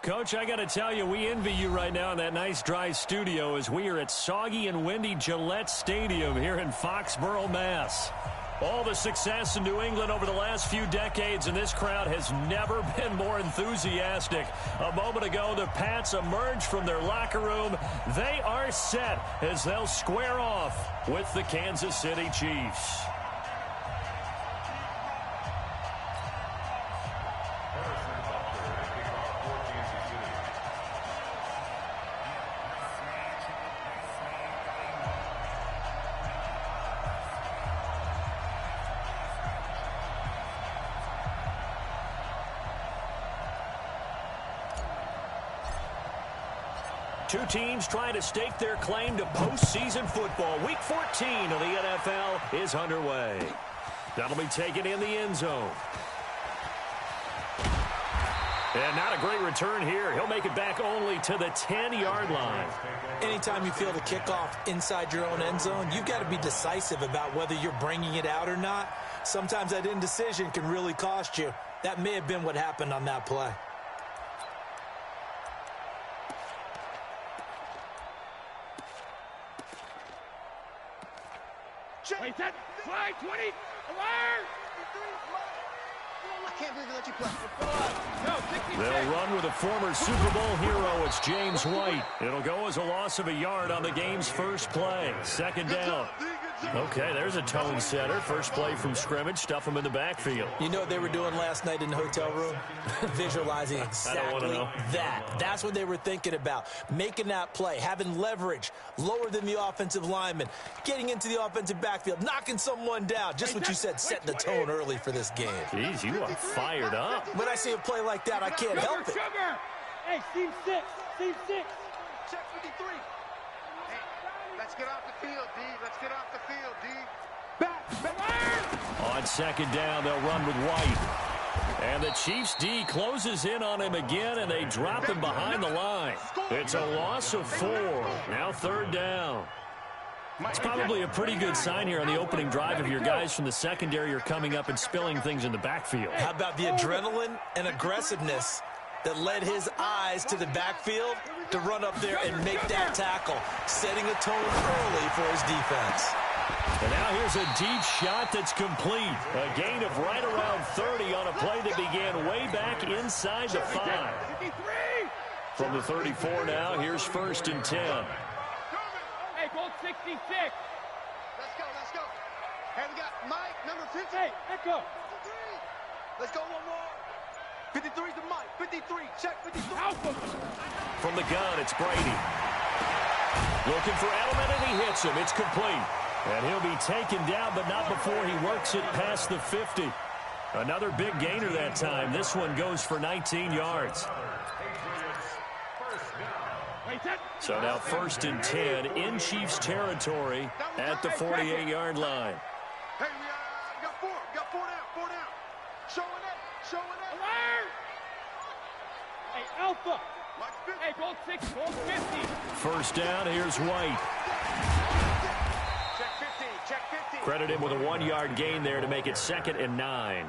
Coach, I got to tell you, we envy you right now in that nice dry studio as we are at soggy and windy Gillette Stadium here in Foxborough, Mass. All the success in New England over the last few decades, and this crowd has never been more enthusiastic. A moment ago, the Pats emerged from their locker room. They are set as they'll square off with the Kansas City Chiefs. Two teams trying to stake their claim to postseason football. Week 14 of the NFL is underway. That'll be taken in the end zone. And not a great return here. He'll make it back only to the 10-yard line. Anytime you feel the kickoff inside your own end zone, you've got to be decisive about whether you're bringing it out or not. Sometimes that indecision can really cost you. That may have been what happened on that play. Wait, that fly 20, alert! I can't believe they let you play. No, they'll run with a former Super Bowl hero. It's James White. It'll go as a loss of a yard on the game's first play. Second down. Okay, there's a tone setter. First play from scrimmage. Stuff them in the backfield. You know what they were doing last night in the hotel room? Visualizing exactly that. That's what they were thinking about. Making that play, having leverage, lower than the offensive lineman, getting into the offensive backfield, knocking someone down. Just what you said, setting the tone early for this game. Jeez, you are fired up. When I see a play like that, I can't help it. Hey, team 6. Check 53. Let's get off the field, D. Let's get off the field, D. Back. On second down, they'll run with White. And the Chiefs' D closes in on him again, and they drop him behind the line. It's a loss of 4. Now third down. It's probably a pretty good sign here on the opening drive if your guys from the secondary are coming up and spilling things in the backfield. How about the adrenaline and aggressiveness that led his eyes to the backfield to run up there and make that tackle, setting a tone early for his defense. And now here's a deep shot that's complete. A gain of right around 30 on a play that began way back inside the 5. From the 34 now, here's first and 10. Hey, goal 66. Let's go. Hey, we got Mike, number 50. Hey, echo. 53. Let's go one more. 53 to Mike. 53. Check 53. From the gun, it's Brady. Looking for Edelman, and he hits him. It's complete. And he'll be taken down, but not before he works it past the 50. Another big gainer that time. This one goes for 19 yards. So now first and 10 in Chiefs territory at the 48-yard line. Hey, we got 4. Got 4 down. Showing it. Alert! Hey, Alpha. Hey, goal 6, goal 50. First down, here's White. Check 50. Credit him with a 1-yard gain there to make it second and 9.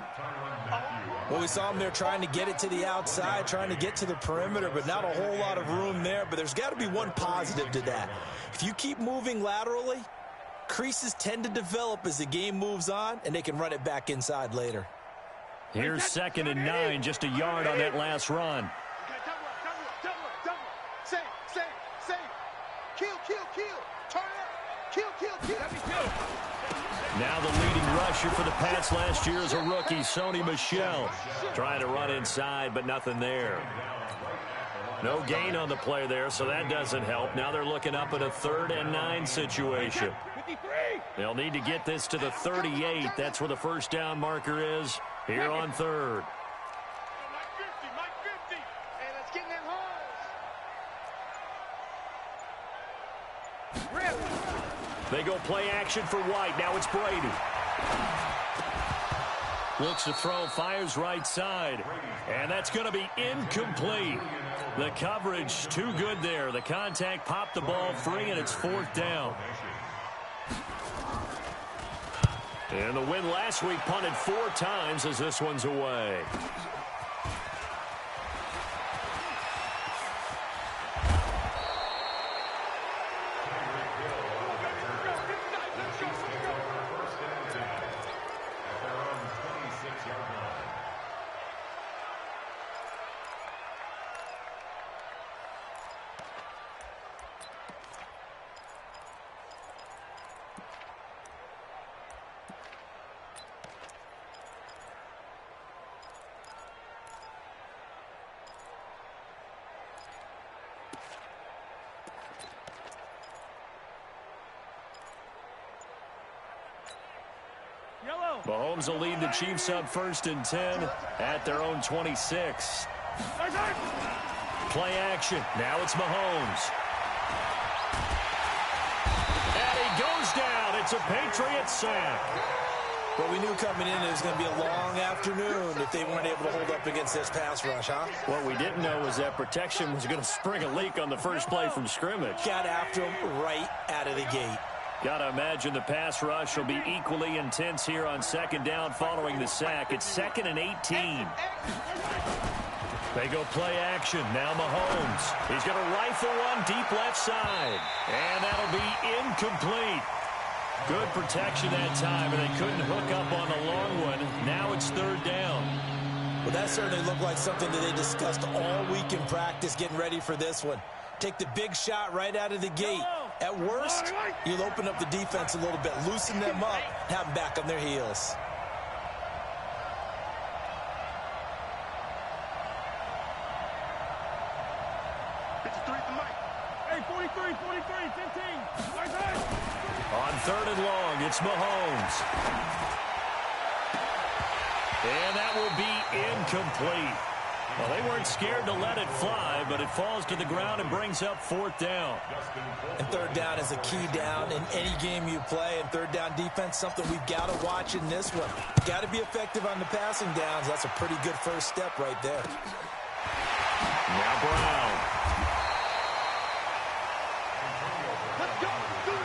Well, we saw him there trying to get it to the outside, trying to get to the perimeter, but not a whole lot of room there. But there's got to be one positive to that. If you keep moving laterally, creases tend to develop as the game moves on, and they can run it back inside later. Here's second and 9, just a yard on that last run. Save. Kill. Turn up. Kill. Now the leading rusher for the Pats last year is a rookie, Sony Michel. Trying to run inside, but nothing there. No gain on the play there, so that doesn't help. Now they're looking up at a 3rd and 9 situation. They'll need to get this to the 38. That's where the first down marker is here on 3rd. Mike 50. Hey, let's get in them holes. They go play action for White. Now it's Brady. Looks to throw, fires right side. And that's going to be incomplete. The coverage too good there. The contact popped the ball free, and it's 4th down. And the win last week punted 4 times as this one's away. Mahomes will lead the Chiefs up 1st and 10 at their own 26. Play action. Now it's Mahomes. And he goes down. It's a Patriots sack. Well, we knew coming in it was going to be a long afternoon if they weren't able to hold up against this pass rush, huh? What we didn't know was that protection was going to spring a leak on the first play from scrimmage. Got after him right out of the gate. Got to imagine the pass rush will be equally intense here on 2nd down following the sack. It's 2nd and 18. They go play action. Now Mahomes. He's going to rifle one deep left side. And that'll be incomplete. Good protection that time, and they couldn't hook up on the long one. Now it's 3rd down. Well, that certainly looked like something that they discussed all week in practice getting ready for this one. Take the big shot right out of the gate. At worst, you'll open up the defense a little bit, loosen them up, have them back on their heels. Hey, 43, 15. On 3rd and long, it's Mahomes. And that will be incomplete. Well, they weren't scared to let it fly, but it falls to the ground and brings up 4th down. And 3rd down is a key down in any game you play. And 3rd down defense, something we've got to watch in this one. Got to be effective on the passing downs. That's a pretty good first step right there. Now Brown. Let's go. Do it.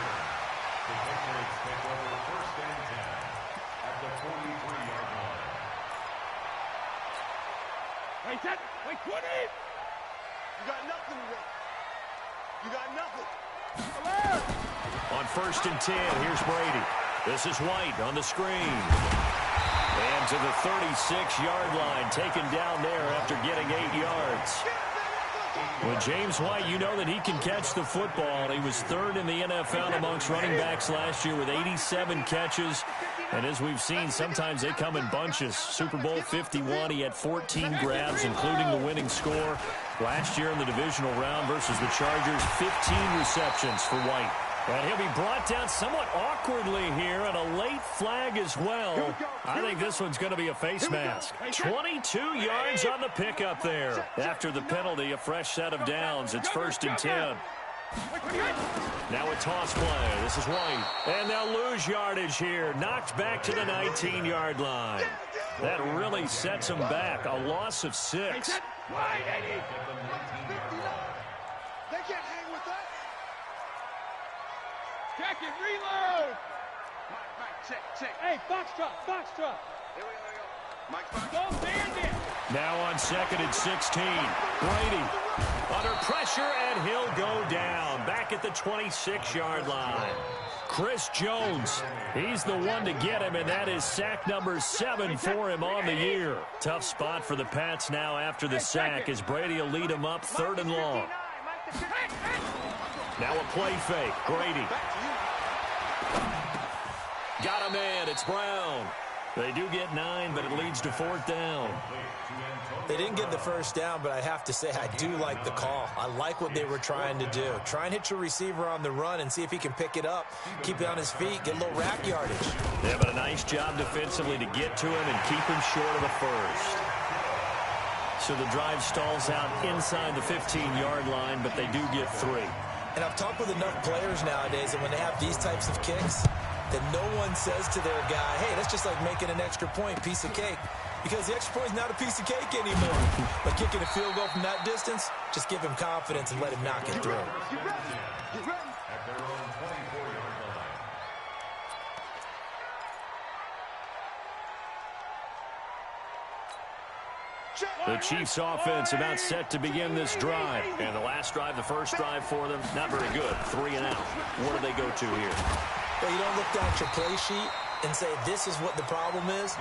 Wait, 10. Wait, 20. You got nothing, Rick. You got nothing. On 1st and 10, here's Brady. This is White on the screen. And to the 36-yard line, taken down there after getting 8 yards. With James White, you know that he can catch the football. He was 3rd in the NFL amongst running backs last year with 87 catches. And as we've seen, sometimes they come in bunches. Super Bowl 51, he had 14 grabs, including the winning score. Last year in the divisional round versus the Chargers, 15 receptions for White. And he'll be brought down somewhat awkwardly here, and a late flag as well. I think this one's going to be a face mask. 22 yards on the pickup there. After the penalty, a fresh set of downs. It's 1st and 10. Now a toss play. This is White. And they'll lose yardage here. Knocked back to the 19-yard line. That really sets them back. A loss of 6. They can't hang with that. Check it, reload. Mike, check. Hey, Foxtrot. Here we go. Mike, go bandit. Now on 2nd and 16. Brady under pressure, and he'll go down. Back at the 26-yard line. Chris Jones, he's the one to get him, and that is sack number 7 for him on the year. Tough spot for the Pats now after the sack as Brady will lead him up 3rd and long. Now a play fake. Brady. Got him in. It's Brown. They do get 9, but it leads to 4th down. They didn't get the first down, but I have to say I do like the call. I like what they were trying to do. Try and hit your receiver on the run and see if he can pick it up, keep it on his feet, get a little rack yardage. Yeah, but a nice job defensively to get to him and keep him short of the first. So the drive stalls out inside the 15-yard line, but they do get 3. And I've talked with enough players nowadays that when they have these types of kicks, that no one says to their guy, hey, that's just like making an extra point, piece of cake. Because the extra point is not a piece of cake anymore. But kicking a field goal from that distance, just give him confidence and let him knock it through. The Chiefs offense about set to begin this drive. And the last drive, the first drive for them, not very good. 3 and out. What do they go to here? Well, you don't look down at your play sheet and say, this is what the problem is.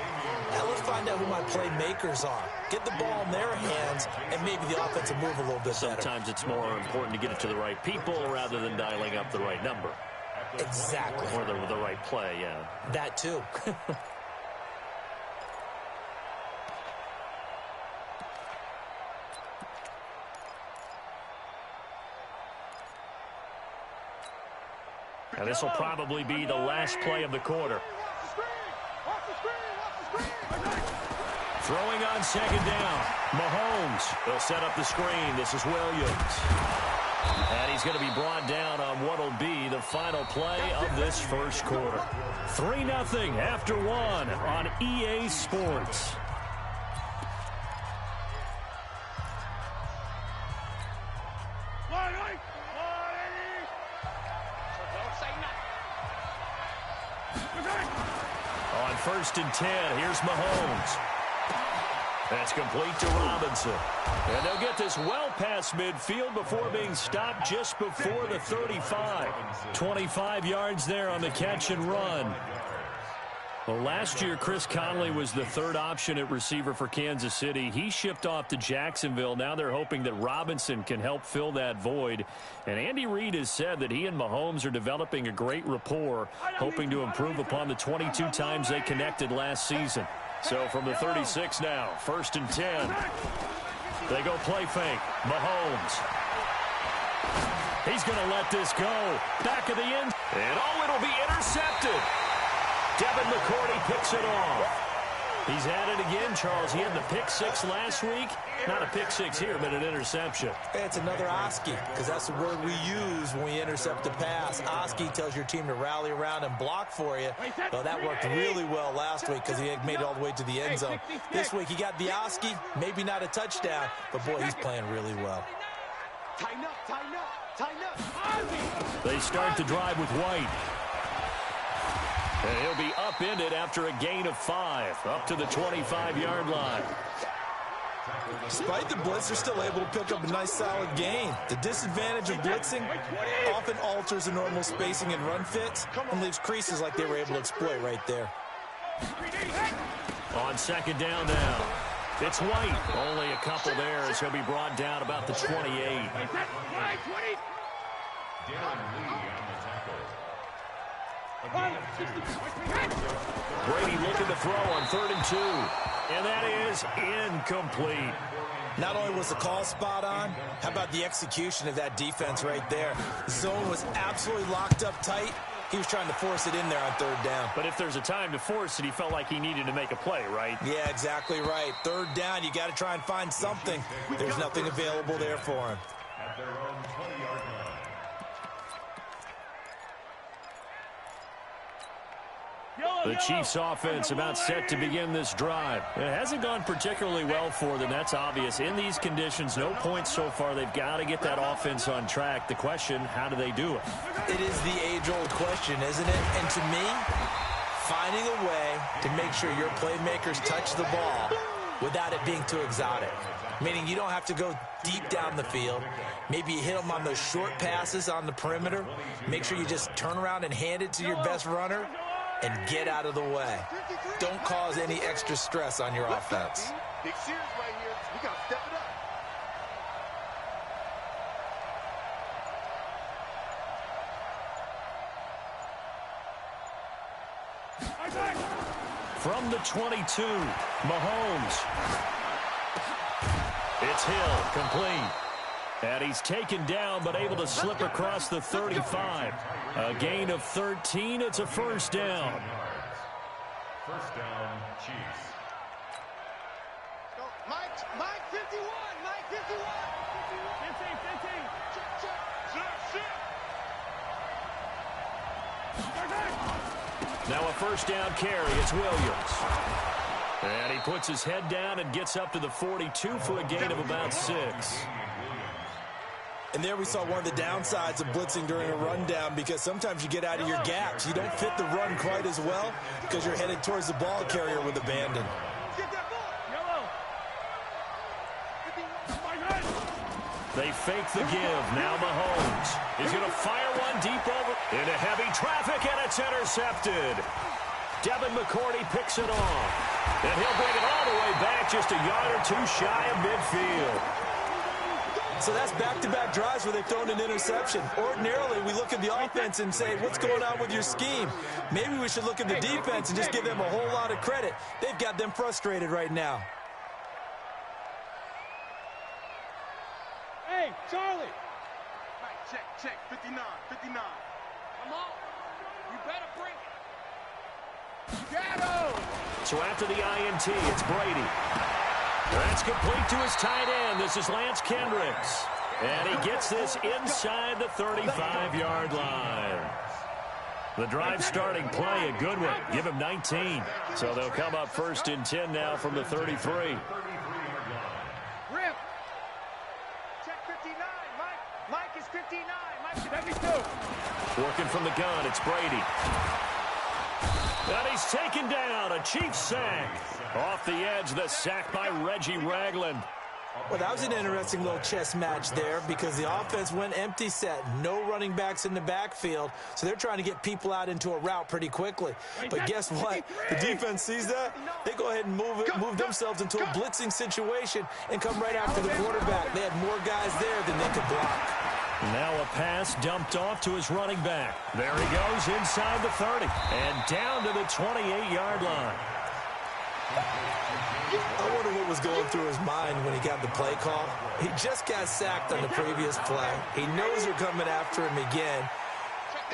Now let's find out who my playmakers are. Get the ball in their hands, and maybe the offense will move a little bit better. Sometimes it's more important to get it to the right people rather than dialing up the right number. Exactly. Or the right play, yeah. That too. And this will probably be the last play of the quarter. Throwing on second down. Mahomes. They'll set up the screen. This is Williams. And he's going to be brought down on what will be the final play of this first quarter. 3-0 after 1 on EA Sports. On 1st and 10, here's Mahomes. That's complete to Robinson. And they'll get this well past midfield before being stopped just before the 35. 25 yards there on the catch and run. Well, last year, Chris Conley was the third option at receiver for Kansas City. He shipped off to Jacksonville. Now they're hoping that Robinson can help fill that void. And Andy Reid has said that he and Mahomes are developing a great rapport, hoping to improve upon the 22 times they connected last season. So from the 36 now, 1st and 10. They go play fake. Mahomes. He's going to let this go. Back of the end. And it'll be intercepted. Devin McCourty picks it off. He's at it again, Charles. He had the pick six last week. Not a pick six here, but an interception. It's another Oski, because that's the word we use when we intercept a pass. Oski tells your team to rally around and block for you. Well, that worked really well last week because he made it all the way to the end zone. This week he got the Oski, maybe not a touchdown, but boy, he's playing really well. Tighten up, tighten up, tighten up. They start the drive with White. And he'll be upended after a gain of 5, up to the 25-yard line. Despite the blitz, they're still able to pick up a nice solid gain. The disadvantage of blitzing often alters the normal spacing and run fits and leaves creases like they were able to exploit right there. On second down now, it's White. Only a couple there as he'll be brought down about the 28. Brady looking to throw on 3rd and 2. And that is incomplete. Not only was the call spot on, how about the execution of that defense right there? The zone was absolutely locked up tight. He was trying to force it in there on 3rd down. But if there's a time to force it, he felt like he needed to make a play, right? Yeah, exactly right. 3rd down, you got to try and find something. There's nothing available there for him. At their own 20-yard line. The Chiefs offense about set to begin this drive. It hasn't gone particularly well for them. That's obvious. In these conditions, no points so far. They've got to get that offense on track. The question, how do they do it? It is the age-old question, isn't it? And to me, finding a way to make sure your playmakers touch the ball without it being too exotic. Meaning you don't have to go deep down the field. Maybe you hit them on those short passes on the perimeter. Make sure you just turn around and hand it to your best runner and get out of the way. Don't cause any extra stress on your offense. Big series right here. We got to step it up. From the 22, Mahomes. It's Hill, complete. And he's taken down, but able to slip across the 35. A gain of 13. It's a 1st down. 1st down, Chiefs. Mike 51. Mike 51. 15. Check. Now a 1st down carry. It's Williams. And he puts his head down and gets up to the 42 for a gain of about 6. And there we saw one of the downsides of blitzing during a rundown, because sometimes you get out of your gaps. You don't fit the run quite as well because you're headed towards the ball carrier with abandon. They fake the give. Now Mahomes. He's going to fire one deep over into heavy traffic, and it's intercepted. Devin McCourty picks it off. And he'll bring it all the way back just a yard or 2 shy of midfield. So that's back-to-back drives where they've thrown an interception. Ordinarily, we look at the offense and say, what's going on with your scheme? Maybe we should look at the defense and just give them a whole lot of credit. They've got them frustrated right now. Hey, Charlie. Right, check. 59. Come on. You better bring it. Shadow. So after the INT, it's Brady. That's complete to his tight end. This is Lance Kendricks. And he gets this inside the 35-yard line. The drive starting play, a good one. Give him 19. So they'll come up 1st and 10 now from the 33. Rip. Check 59. Mike is 59. Mike is 72. Working from the gun, it's Brady. And he's taken down. A Chiefs sack. Off the edge, the sack by Reggie Ragland. Well, that was an interesting little chess match there because the offense went empty set. No running backs in the backfield, so they're trying to get people out into a route pretty quickly. But guess what? The defense sees that. They go ahead and move themselves into a blitzing situation and come right after the quarterback. They had more guys there than they could block. Now a pass dumped off to his running back. There he goes inside the 30 and down to the 28-yard line. I wonder what was going through his mind when he got the play call. He just got sacked on the previous play. He knows they're coming after him again.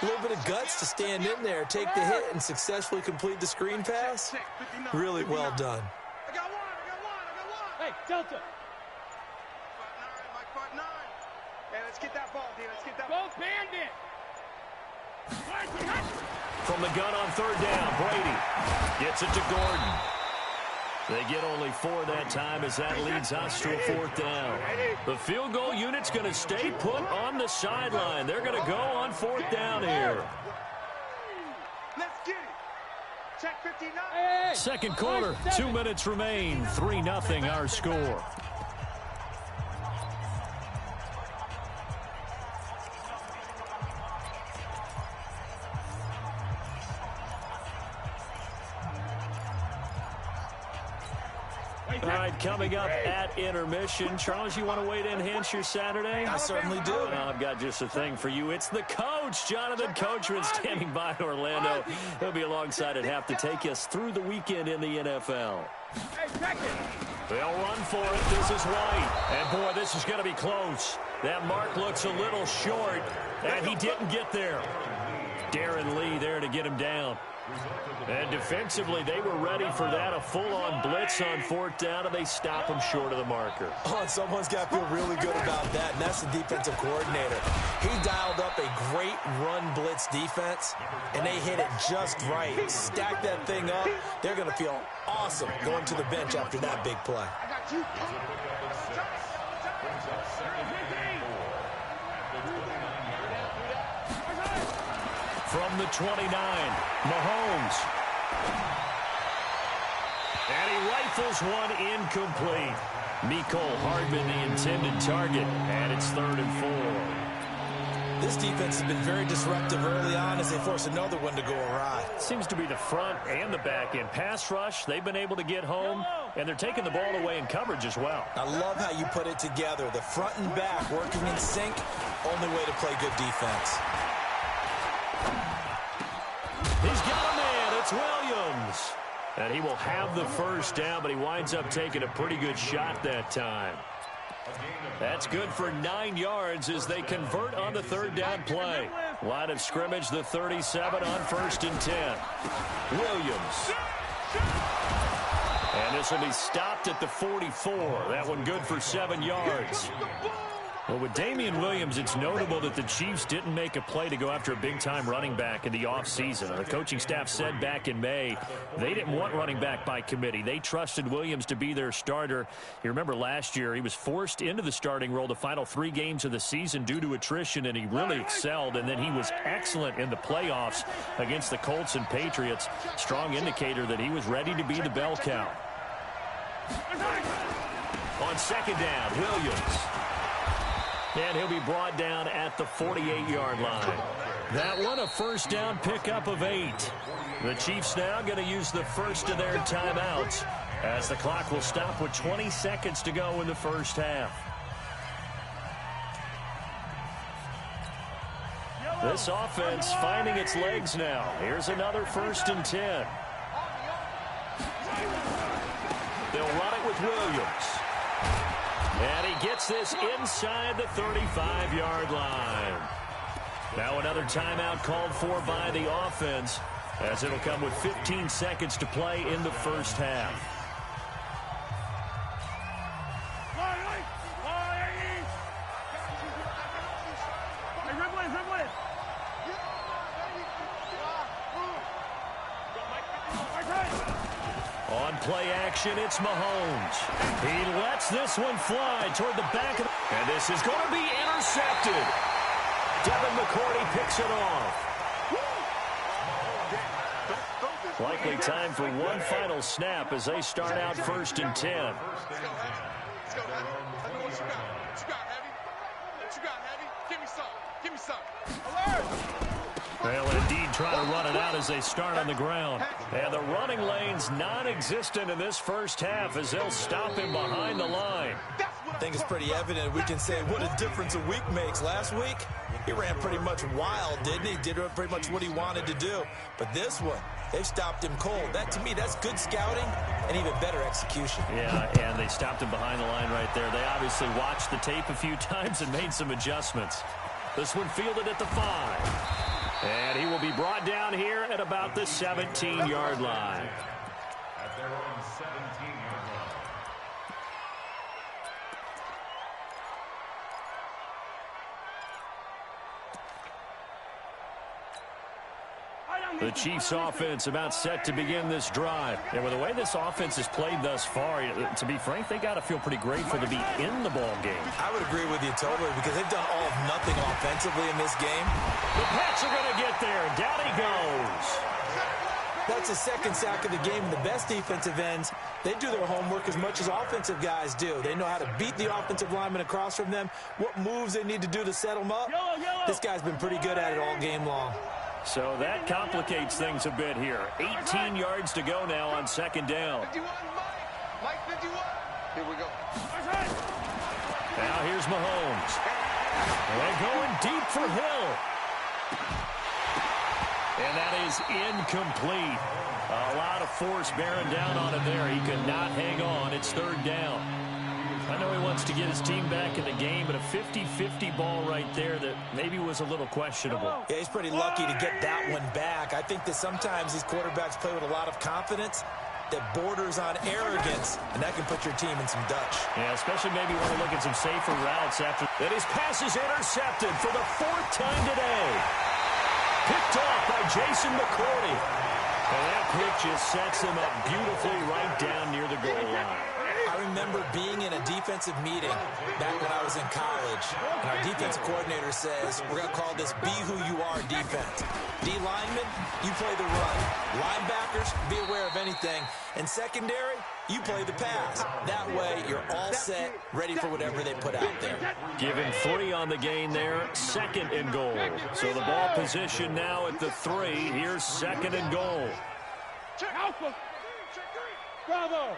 A little bit of guts to stand in there, take the hit, and successfully complete the screen pass. Really well done. I got one. Hey, Delta. Mike 5'9". Hey, let's get that ball, D. Let's get that Go Bandit. From the gun on 3rd down, Brady gets it to Gordon. They get only 4 that time as that leads us to a 4th down. The field goal unit's going to stay put on the sideline. They're going to go on 4th down here. Let's get it. Check 59. Hey, Second quarter, 2 minutes remain. 3-0 our score. All right, coming up at intermission. Charles, you want to wait to enhance your Saturday? I certainly do. Well, I've got just a thing for you. It's the coach, Jonathan Coachman, standing by in Orlando. He'll be alongside at half to take us through the weekend in the NFL. hey, check it. They'll run for it. This is White. And, boy, this is going to be close. That mark looks a little short, and he didn't get there. Darren Lee there to get him down. And defensively, they were ready for that, a full-on blitz on 4th down, and they stop him short of the marker. Oh, and someone's got to feel really good about that, and that's the defensive coordinator. He dialed up a great run blitz defense, and they hit it just right. Stack that thing up. They're going to feel awesome going to the bench after that big play. I got you. From the 29, Mahomes. And he rifles one incomplete. Mecole Hardman, the intended target, and it's 3rd and 4. This defense has been very disruptive early on as they force another one to go awry. Seems to be the front and the back end. Pass rush, they've been able to get home, and they're taking the ball away in coverage as well. I love how you put it together. The front and back working in sync, only way to play good defense. He's got a man. It's Williams. And he will have the 1st down, but he winds up taking a pretty good shot that time. That's good for 9 yards as they convert on the 3rd down play. Line of scrimmage, the 37 on 1st and 10. Williams. And this will be stopped at the 44. That one good for 7 yards. Well, with Damian Williams, it's notable that the Chiefs didn't make a play to go after a big-time running back in the offseason. The coaching staff said back in May they didn't want running back by committee. They trusted Williams to be their starter. You remember last year he was forced into the starting role the final 3 games of the season due to attrition, and he really excelled. And then he was excellent in the playoffs against the Colts and Patriots. Strong indicator that he was ready to be the bell cow. On 2nd down, Williams. And he'll be brought down at the 48-yard line. That one, a 1st down pickup of 8. The Chiefs now going to use the first of their timeouts as the clock will stop with 20 seconds to go in the 1st half. This offense finding its legs now. Here's another 1st and 10. They'll run it with Williams. And he gets this inside the 35-yard line. Now another timeout called for by the offense. as it'll come with 15 seconds to play in the first half. On play action, it's Mahomes. He lets this one fly toward the back of the... And this is going to be intercepted. Devin McCourty picks it off. Likely time for one final snap as they start out 1st and 10. Let's go, Heavy. I know what you got. What you got, Heavy? What you got, Heavy? Give me some. Give me some. Alert! They'll indeed try to run it out as they start on the ground. And the running lane's non-existent in this first half as they'll stop him behind the line. I think it's pretty evident. We can say what a difference a week makes. Last week, he ran pretty much wild, didn't he? Did pretty much what he wanted to do. But this one, they've stopped him cold. That, to me, that's good scouting and even better execution. Yeah, and they stopped him behind the line right there. They obviously watched the tape a few times and made some adjustments. This one fielded at the 5. And he will be brought down here at about the 17-yard line. At their own 17-yard line. The Chiefs offense about set to begin this drive. And with the way this offense has played thus far, to be frank, they got to feel pretty grateful to be in the ball game. I would agree with you totally because they've done all of nothing offensively in this game. The Pats are going to get there. Down he goes. That's the second sack of the game. The best defensive ends, they do their homework as much as offensive guys do. They know how to beat the offensive lineman across from them, what moves they need to do to set them up. This guy's been pretty good at it all game long. So that complicates things a bit here. 18 yards to go now on 2nd down. 51, Mike 51. Here we go. Now here's Mahomes. And going deep for Hill. And that is incomplete. A lot of force bearing down on him there. He could not hang on. It's 3rd down. I know he wants to get his team back in the game, but a 50-50 ball right there that maybe was a little questionable. Yeah, he's pretty lucky to get that one back. I think that sometimes these quarterbacks play with a lot of confidence that borders on arrogance, and that can put your team in some Dutch. Yeah, especially maybe want to look at some safer routes after that. His pass is intercepted for the 4th time today. Picked off by Jason McCourty. And that pick just sets him up beautifully right down near the goal line. I remember being in a defensive meeting back when I was in college, and our defensive coordinator says, we're going to call this be who you are defense. D linemen, you play the run. Linebackers, be aware of anything. And secondary, you play the pass. That way, you're all set, ready for whatever they put out there. Given 3 on the gain there, 2nd and goal. So the ball position now at the 3. Here's 2nd and goal. Alpha. Bravo.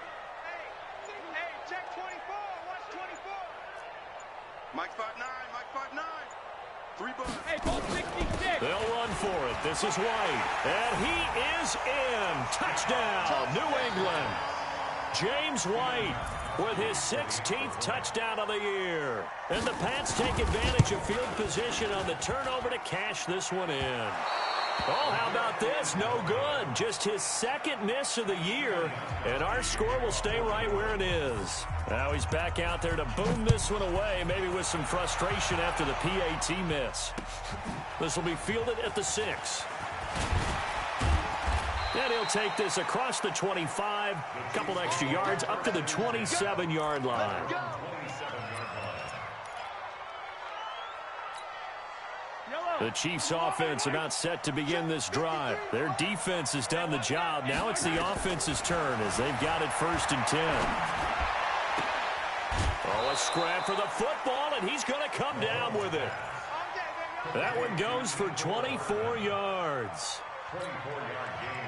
Hey, check 24. Watch 24. Mike 5'9", Mike 5'9". 3 bucks. Hey, ball 66. They'll run for it. This is White. And he is in. Touchdown, New England. James White with his 16th touchdown of the year. And the Pats take advantage of field position on the turnover to cash this one in. Oh, how about this? No good. Just his 2nd miss of the year, and our score will stay right where it is. Now he's back out there to boom this one away, maybe with some frustration after the PAT miss. This will be fielded at the 6. And he'll take this across the 25, couple extra yards, up to the 27-yard line. The Chiefs offense about set to begin this drive. Their defense has done the job. Now it's the offense's turn as they've got it 1st and 10. Oh, a scrap for the football, and he's going to come down with it. That one goes for 24 yards. 24-yard gain.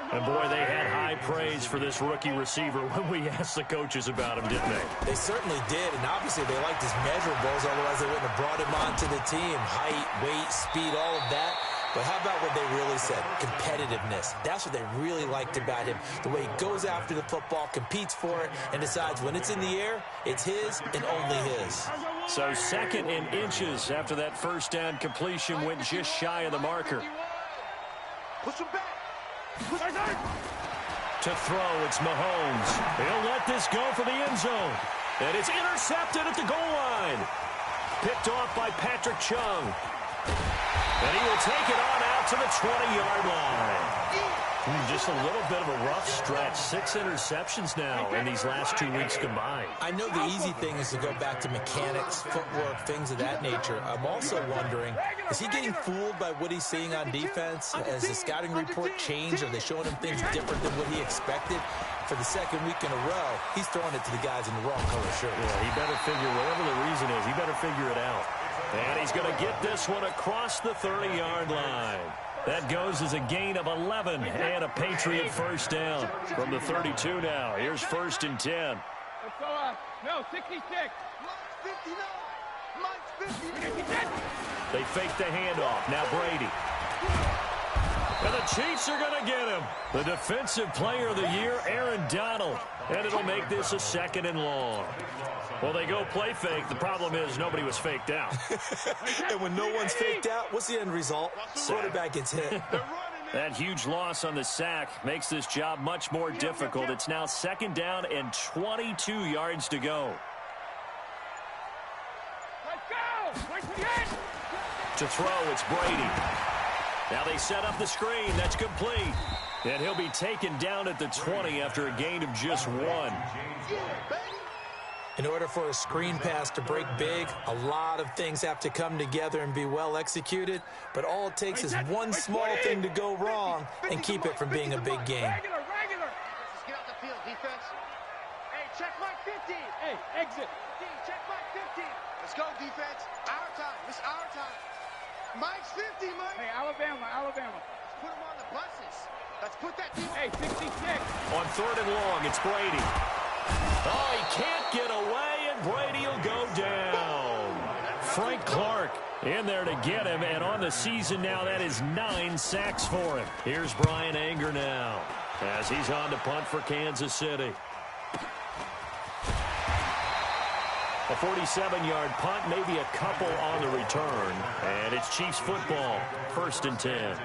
And, boy, they had high praise for this rookie receiver when we asked the coaches about him, didn't they? They certainly did, and obviously they liked his measurables, otherwise they wouldn't have brought him onto the team. Height, weight, speed, all of that. But how about what they really said? Competitiveness. That's what they really liked about him. The way he goes after the football, competes for it, and decides when it's in the air, it's his and only his. So 2nd and inches after that 1st down completion went just shy of the marker. Push him back. To throw, it's Mahomes. He'll let this go for the end zone. And it's intercepted at the goal line. Picked off by Patrick Chung. And he will take it on out to the 20-yard line. Just a little bit of a rough stretch. 6 interceptions now in these last 2 weeks combined. I know the easy thing is to go back to mechanics, footwork, things of that nature. I'm also wondering, is he getting fooled by what he's seeing on defense? Has the scouting report changed? Are they showing him things different than what he expected? For the second week in a row, he's throwing it to the guys in the wrong color shirt. Yeah, he better figure, whatever the reason is, he better figure it out. And he's going to get this one across the 30-yard line. That goes as a gain of 11 and a Patriot first down from the 32 now. Here's 1st and 10. Let's go, no, 66. Mike's 59. Mike's 59. They fake the handoff. Now Brady. And the Chiefs are going to get him. The defensive player of the year, Aaron Donald. And it'll make this a 2nd and long. Well, they go play fake. The problem is nobody was faked out. And when no one's faked out, what's the end result? Quarterback gets hit. That huge loss on the sack makes this job much more difficult. It's now 2nd down and 22 yards to go. Let's go! To throw, it's Brady. Now they set up the screen. That's complete. And he'll be taken down at the 20 after a gain of just 1. In order for a screen pass to break big, a lot of things have to come together and be well executed. But all it takes is one small thing to go wrong and keep it from being a big game. Regular. Let's get out the field, defense. Hey, check Mike 50. Hey, exit. Check Mike 50. Let's go, defense. Our time. It's our time. Mike's 50, Mike. Hey, Alabama. Let's put him on the buses. Let's put that team. Hey, 66. On 3rd and long, it's Brady. Oh, he can't get away, and Brady will go down. Frank Clark in there to get him, and on the season now, that is 9 sacks for him. Here's Brian Anger now as he's on to punt for Kansas City. A 47-yard punt, maybe a couple on the return, and it's Chiefs football, 1st and 10.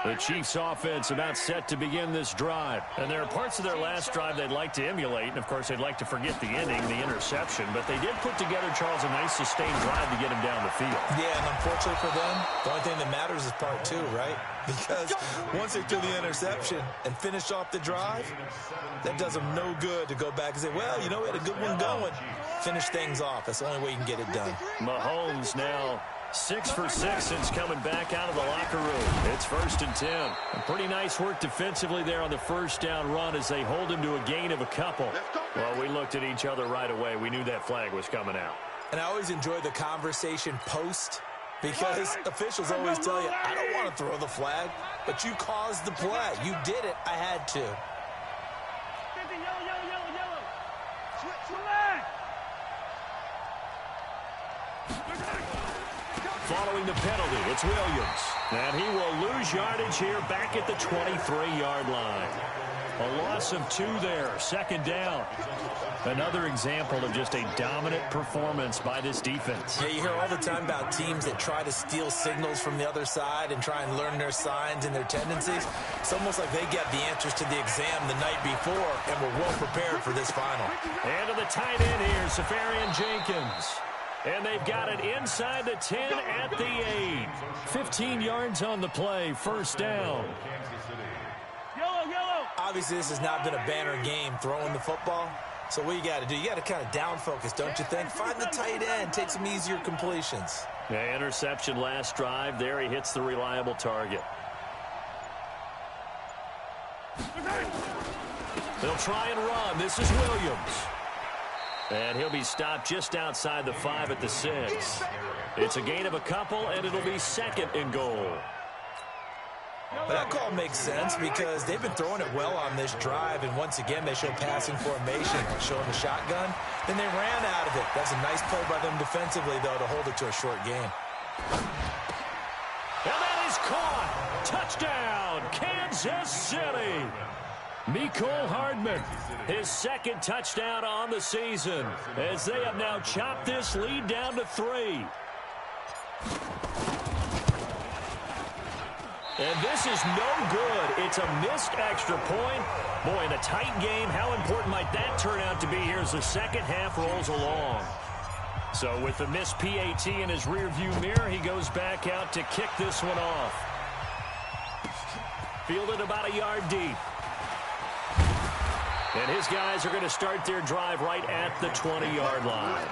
The Chiefs offense about set to begin this drive. And there are parts of their last drive they'd like to emulate. And, of course, they'd like to forget the ending, the interception. But they did put together, Charles, a nice sustained drive to get him down the field. Yeah, and unfortunately for them, the only thing that matters is part 2, right? Because once they threw the interception and finished off the drive, that does them no good to go back and say, well, you know, we had a good one going. Finish things off. That's the only way you can get it done. Mahomes now 6 for 6 since coming back out of the locker room. It's 1st and 10. And pretty nice work defensively there on the first down run as they hold him to a gain of a couple. Well, we looked at each other right away. We knew that flag was coming out. And I always enjoy the conversation post because officials always tell you, I don't want to throw the flag, but you caused the play. You did it. I had to. Yellow. Switch. Following the penalty, it's Williams. And he will lose yardage here back at the 23-yard line. A loss of 2 there, 2nd down. Another example of just a dominant performance by this defense. Yeah, you hear all the time about teams that try to steal signals from the other side and try and learn their signs and their tendencies. It's almost like they get the answers to the exam the night before and were well prepared for this final. And to the tight end here, Safarian Jenkins. And they've got it inside the 10 at the 8. 15 yards on the play, 1st down. Yellow. Obviously, this has not been a banner game throwing the football. So what you got to do, you got to kind of down focus, don't you think? Find the tight end, take some easier completions. Yeah, interception last drive. There he hits the reliable target. They'll try and run. This is Williams. And he'll be stopped just outside the 5 at the 6. It's a gain of a couple, and it'll be 2nd and goal. But that call makes sense because they've been throwing it well on this drive, and once again they show passing formation, showing the shotgun. Then they ran out of it. That's a nice play by them defensively, though, to hold it to a short game. And that is caught. Touchdown, Kansas City. Mecole Hardman, his 2nd touchdown on the season, as they have now chopped this lead down to 3. And this is no good. It's a missed extra point. Boy, in a tight game, how important might that turn out to be here as the second half rolls along? So with the missed PAT in his rearview mirror, he goes back out to kick this one off. Fielded about a yard deep. And his guys are going to start their drive right at the 20-yard line.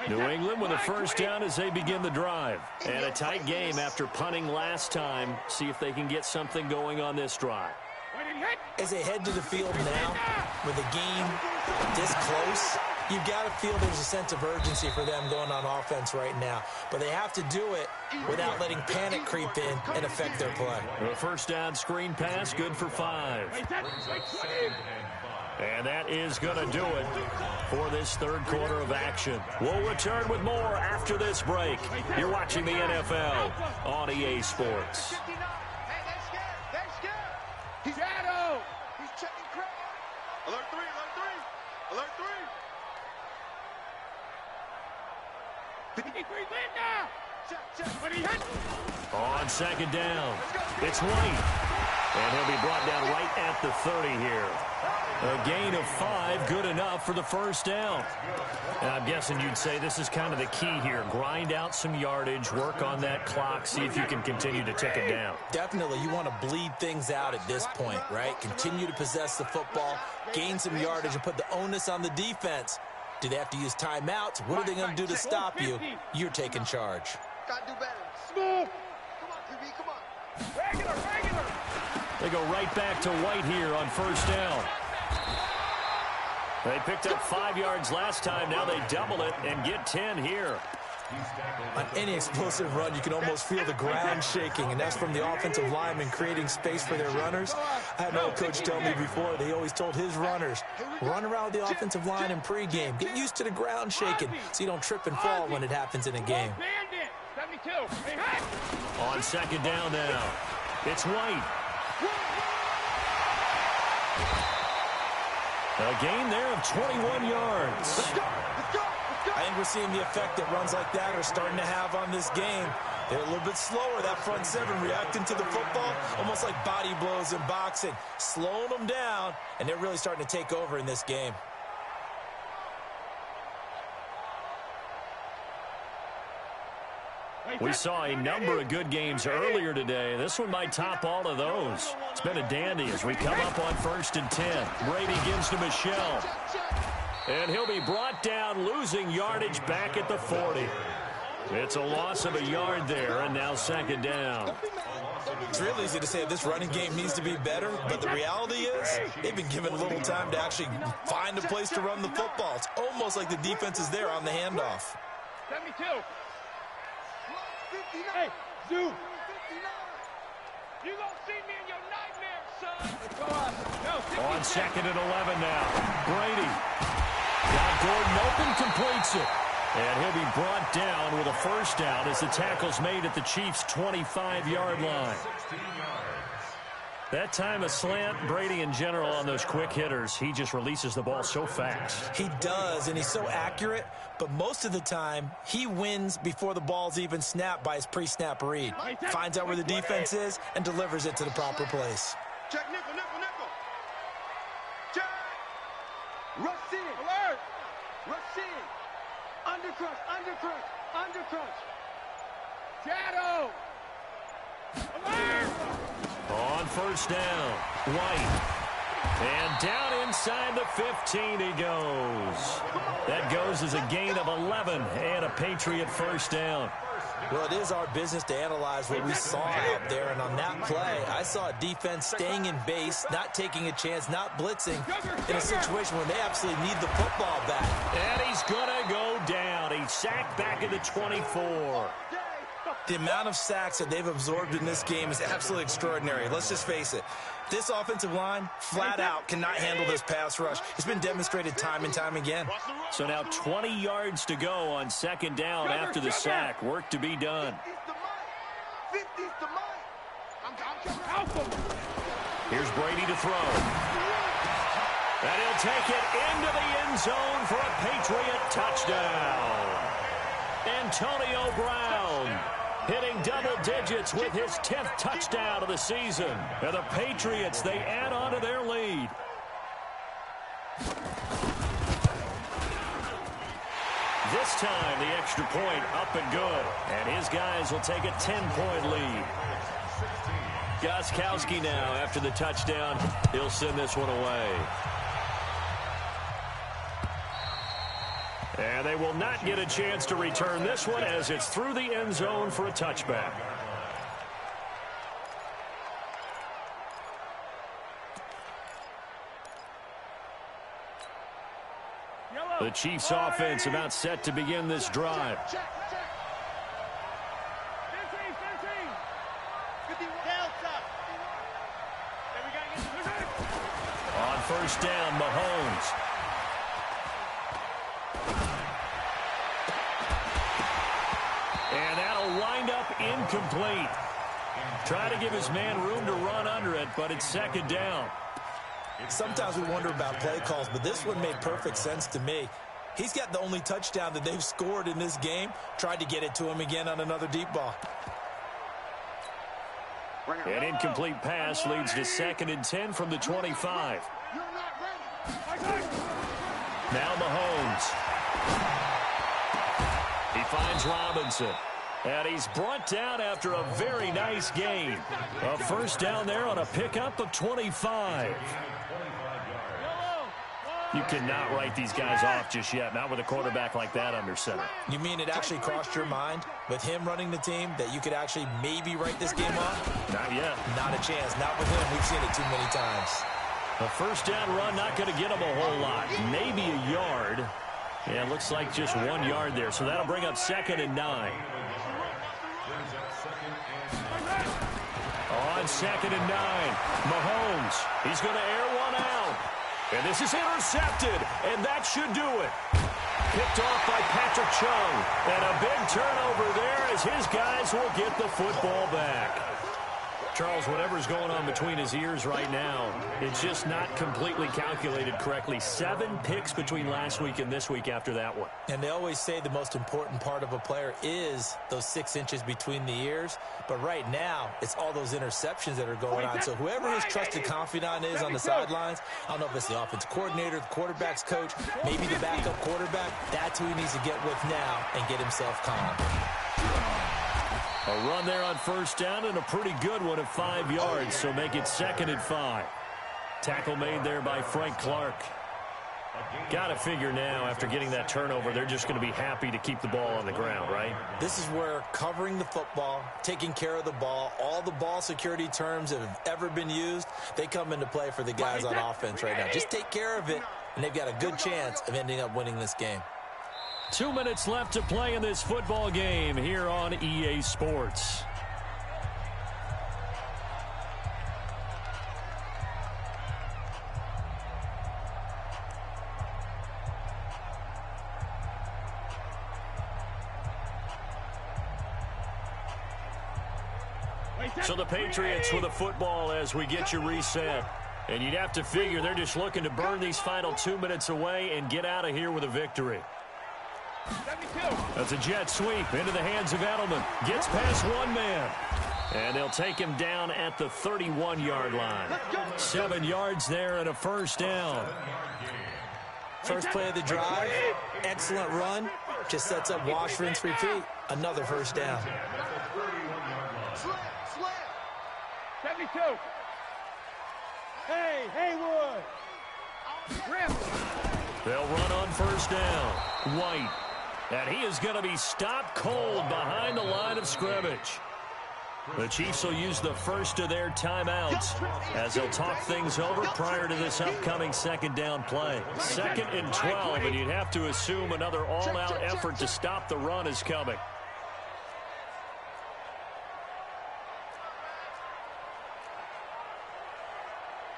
New England with a first down as they begin the drive. And a tight game after punting last time. See if they can get something going on this drive. As they head to the field now, with the game this close, you've got to feel there's a sense of urgency for them going on offense right now. But they have to do it without letting panic creep in and affect their play. A first down screen pass, good for 5. And that is going to do it for this third quarter of action. We'll return with more after this break. You're watching the NFL on EA Sports. Hey, they're scared. They're scared. He's shadow. He's checking crowd. Alert 3, alert 3. Alert 3. 53 now. Check. On second down, it's White. And he'll be brought down right at the 30 here. A gain of 5, good enough for the first down. And I'm guessing you'd say this is kind of the key here. Grind out some yardage, work on that clock, see if you can continue to tick it down. Definitely, you want to bleed things out at this point, right? Continue to possess the football, gain some yardage, and put the onus on the defense. Do they have to use timeouts? What are they going to do to stop you? You're taking charge. Got to do better. Smooth. Come on, QB, come on. Regular. They go right back to White here on first down. They picked up 5 yards last time. Now they double it and get 10 here. On any explosive run, you can almost feel the ground shaking, and that's from the offensive linemen creating space for their runners. I had an old coach tell me before, they always told his runners, run around the offensive line in pregame. Get used to the ground shaking so you don't trip and fall when it happens in a game. On second down now, it's White. A gain there of 21 yards. I think we're seeing the effect that runs like that are starting to have on this game. They're a little bit slower, that front seven, reacting to the football, almost like body blows in boxing, slowing them down, and they're really starting to take over in this game. We saw a number of good games earlier today. This one might top all of those. It's been a dandy as we come up on 1st and 10. Brady gives to Michelle. And he'll be brought down, losing yardage back at the 40. It's a loss of a yard there, and now second down. It's real easy to say this running game needs to be better, but the reality is they've been given little time to actually find a place to run the football. It's almost like the defense is there on the handoff. 72. Hey, Zoo. You gonna see me in your nightmares, son. On 2nd and 11 now. Brady got Gordon open, completes it. And he'll be brought down with a first down as the tackle's made at the Chiefs' 25-yard line. That time a slant, Brady in general on those quick hitters, he just releases the ball so fast. He does, and he's so accurate, but most of the time he wins before the ball's even snapped by his pre-snap read. Finds out where the defense is and delivers it to the proper place. Check nickel. Check. Rush in. Alert. Rush in. Undercrush. Shadow. Alert. On first down, White. And down inside the 15 he goes. That goes as a gain of 11 and a Patriot first down. Well, it is our business to analyze what we saw out there, and on that play, I saw a defense staying in base, not taking a chance, not blitzing, in a situation where they absolutely need the football back. And he's going to go down. He's sacked back at the 24. The amount of sacks that they've absorbed in this game is absolutely extraordinary. Let's just face it. This offensive line, flat out, cannot handle this pass rush. It's been demonstrated time and time again. So now 20 yards to go on second down after the sack. Work to be done. 50's the mic. Here's Brady to throw. And he'll take it into the end zone for a Patriot touchdown. Antonio Brown hitting double digits with his 10th touchdown of the season. And the Patriots, they add on to their lead. This time, the extra point up and good. And his guys will take a 10-point lead. Gostkowski now, after the touchdown, he'll send this one away. And they will not get a chance to return this one as it's through the end zone for a touchback. The Chiefs' offense about set to begin this drive. On first down, Mahomes. And that'll wind up incomplete. Try to give his man room to run under it, but it's second down. Sometimes we wonder about play calls, but this one made perfect sense to me. He's got the only touchdown that they've scored in this game. Tried to get it to him again on another deep ball. An incomplete pass leads to 2nd and 10 from the 25. Now Mahomes. He finds Robinson. And he's brought down after a very nice gain. A first down there on a pickup of 25. You cannot write these guys off just yet, not with a quarterback like that under center. You mean it actually crossed your mind with him running the team that you could actually maybe write this game off? Not yet. Not a chance. Not with him. We've seen it too many times. A first down run not going to get him a whole lot. Maybe a yard. Yeah, it looks like just 1 yard there. So that'll bring up 2nd and 9. On 2nd and 9, Mahomes. He's going to air one out. And this is intercepted, and that should do it. Picked off by Patrick Chung. And a big turnover there as his guys will get the football back. Charles, whatever's going on between his ears right now, it's just not completely calculated correctly. 7 picks between last week and this week after that one. And they always say the most important part of a player is those 6 inches between the ears. But right now, it's all those interceptions that are going on. So whoever his trusted confidant is on the sidelines, I don't know if it's the offense coordinator, the quarterback's coach, maybe the backup quarterback, that's who he needs to get with now and get himself calm. A run there on first down and a pretty good one of 5 yards, so make it 2nd and 5. Tackle made there by Frank Clark. Got to figure now, after getting that turnover, they're just going to be happy to keep the ball on the ground, right? This is where covering the football, taking care of the ball, all the ball security terms that have ever been used, they come into play for the guys on offense right now. Just take care of it, and they've got a good chance of ending up winning this game. 2 minutes left to play in this football game here on EA Sports. So the Patriots with a football as we get you reset. And you'd have to figure they're just looking to burn these final 2 minutes away and get out of here with a victory. That's a jet sweep into the hands of Edelman. Gets past one man. And they'll take him down at the 31-yard line. 7 yards there and a first down. First play of the drive, excellent run. Just sets up wash, rinse, repeat. Another first down. 72. Hey, Haywood. They'll run on first down. White. And he is going to be stopped cold behind the line of scrimmage. The Chiefs will use the first of their timeouts as they'll talk things over prior to this upcoming second down play. 2nd and 12, and you'd have to assume another all-out effort to stop the run is coming.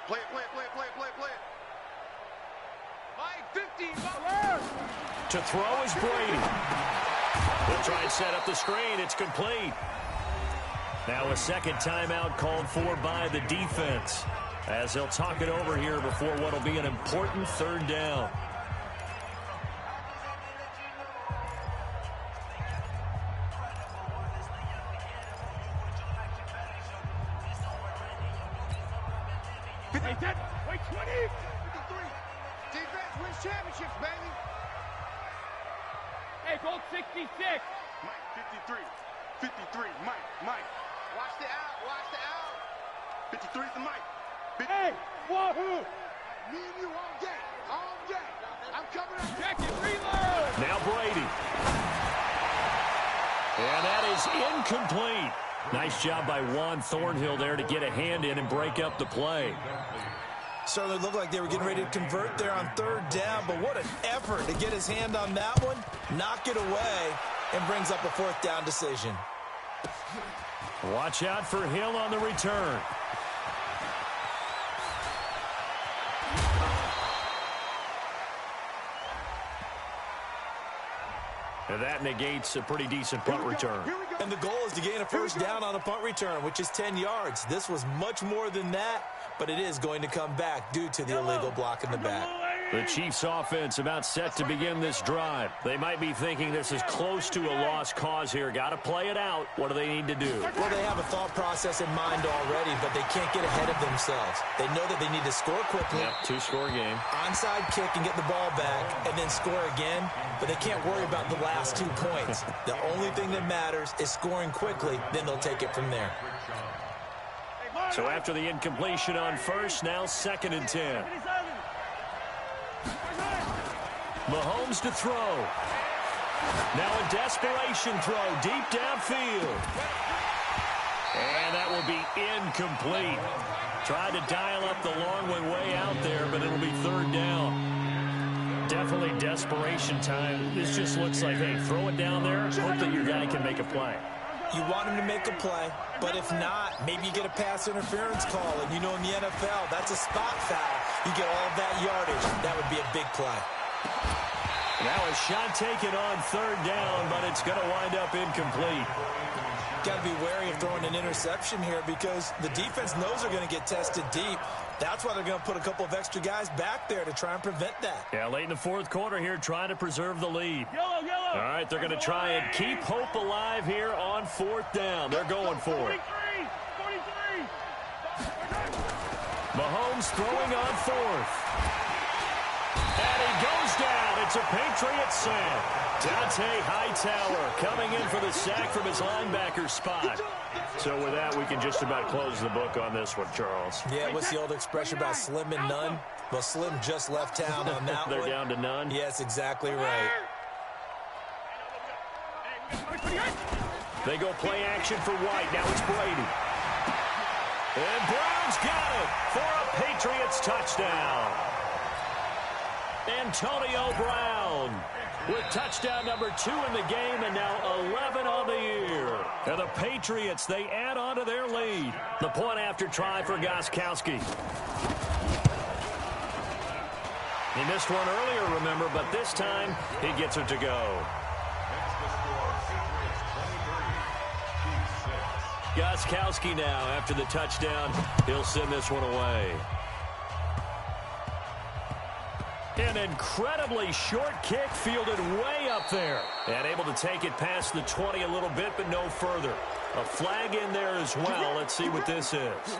Play it. Mike, 15. To throw is Brady. They'll try and set up the screen. It's complete. Now a second timeout called for by the defense. as they'll talk it over here before what will be an important third down. Wait, 20. 53. Defense wins championships, baby. Hey, goal 66. Mike, 53. 53. Mike. Watch the out. 53 is the Mike. Hey, wahoo. Me and you all day. I'm coming up. Jacket, reload. Now Brady. And that is incomplete. Nice job by Juan Thornhill there to get a hand in and break up the play. Certainly looked like they were getting ready to convert there on third down, but what an effort to get his hand on that one, knock it away, and brings up a fourth down decision. Watch out for Hill on the return. And that negates a pretty decent punt return. And the goal is to gain a first down on a punt return, which is 10 yards. This was much more than that, but it is going to come back due to the illegal block in the back. The Chiefs offense about set to begin this drive. They might be thinking this is close to a lost cause here. Got to play it out. What do they need to do? Well, they have a thought process in mind already, but they can't get ahead of themselves. They know that they need to score quickly. Yep, two-score game. Onside kick and get the ball back and then score again, but they can't worry about the last 2 points. The only thing that matters is scoring quickly, then they'll take it from there. So after the incompletion on first, now 2nd and 10. Mahomes to throw. Now a desperation throw deep downfield. And that will be incomplete. Tried to dial up the long way out there, but it'll be third down. Definitely desperation time. This just looks like, hey, throw it down there, hope that your guy can make a play. You want him to make a play, but if not, maybe you get a pass interference call. And you know in the NFL, that's a spot foul. You get all of that yardage. That would be a big play. Now a shot taken on third down, but it's going to wind up incomplete. Got to be wary of throwing an interception here because the defense knows they're going to get tested deep. That's why they're going to put a couple of extra guys back there to try and prevent that. Yeah, late in the fourth quarter here, trying to preserve the lead. Yellow. All right, they're going to try and keep hope alive here on fourth down. They're going for it. 43. Mahomes throwing on fourth. And he goes down. It's a Patriot sack. Dante Hightower coming in for the sack from his linebacker spot. So with that, we can just about close the book on this one, Charles. Yeah, what's the old expression about slim and none? Well, Slim just left town on that They're one. down to none? Yes, exactly right. They go play action for White. Now it's Brady. And Brown's got it for a Patriots touchdown. Antonio Brown with touchdown number 2 in the game and now 11 on the year. And the Patriots, they add on to their lead. The point after try for Gostkowski. He missed one earlier, remember, but this time he gets it to go. Gostkowski now after the touchdown. He'll send this one away. An incredibly short kick fielded way up there. And able to take it past the 20 a little bit, but no further. A flag in there as well. Let's see what this is.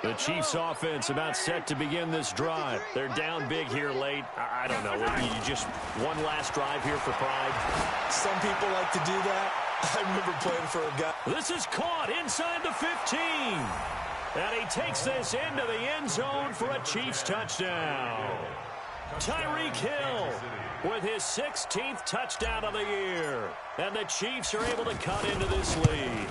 The Chiefs offense about set to begin this drive. They're down big here late. I don't know. You just one last drive here for pride. Some people like to do that. I remember playing for a guy. This is caught inside the 15. And he takes this into the end zone for a Chiefs touchdown. Tyreek Hill with his 16th touchdown of the year. And the Chiefs are able to cut into this lead.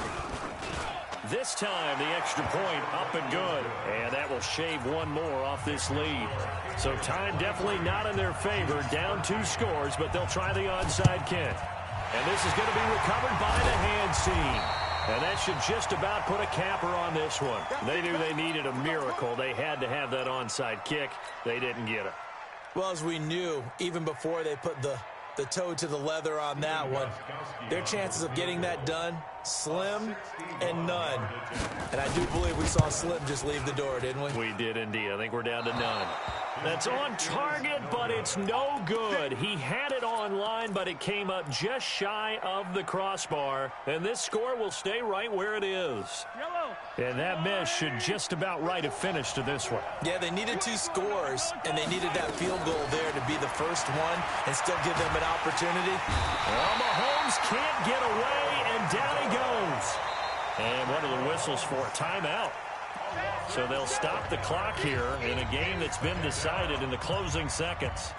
This time, the extra point up and good. And that will shave one more off this lead. So time definitely not in their favor. Down 2 scores, but they'll try the onside kick. And this is going to be recovered by the hands team. And that should just about put a capper on this one. They knew they needed a miracle. They had to have that onside kick. They didn't get it. Well, as we knew, even before they put the toe to the leather on that one, their chances of getting that done Slim and none. And I do believe we saw Slim just leave the door, didn't we? We did indeed. I think we're down to none. That's on target, but it's no good. He had it on line, but it came up just shy of the crossbar. And this score will stay right where it is. And that miss should just about write a finish to this one. Yeah, they needed 2 scores, and they needed that field goal there to be the first one and still give them an opportunity. Well, Mahomes can't get away, and down he goes. And what are the whistles for? Timeout. So they'll stop the clock here in a game that's been decided in the closing seconds.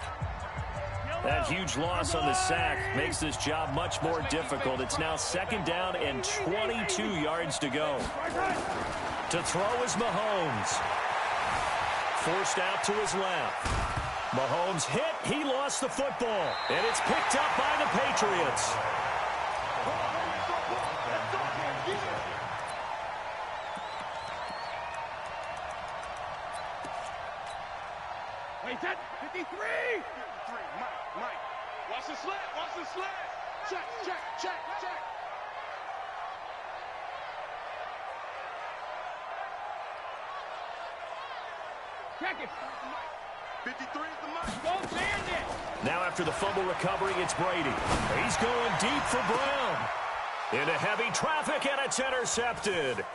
That huge loss on the sack makes this job much more difficult. It's now 2nd down and 22 yards to go. To throw is Mahomes. Forced out to his left. Mahomes hit. He lost the football. And it's picked up by the Patriots. Wait, that 53! 53, Mike. Watch the slant, watch the slant. Check. Check it. 53 is the Mike. Don't stand it. Now after the fumble recovery, it's Brady. He's going deep for Brown. Into heavy traffic, and it's intercepted.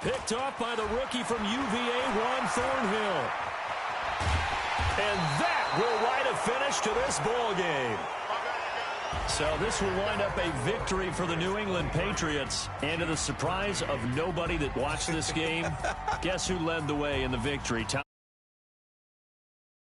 Picked off by the rookie from UVA, Juan Thornhill. And that will write a finish to this ball game. So this will wind up a victory for the New England Patriots. And to the surprise of nobody that watched this game, guess who led the way in the victory?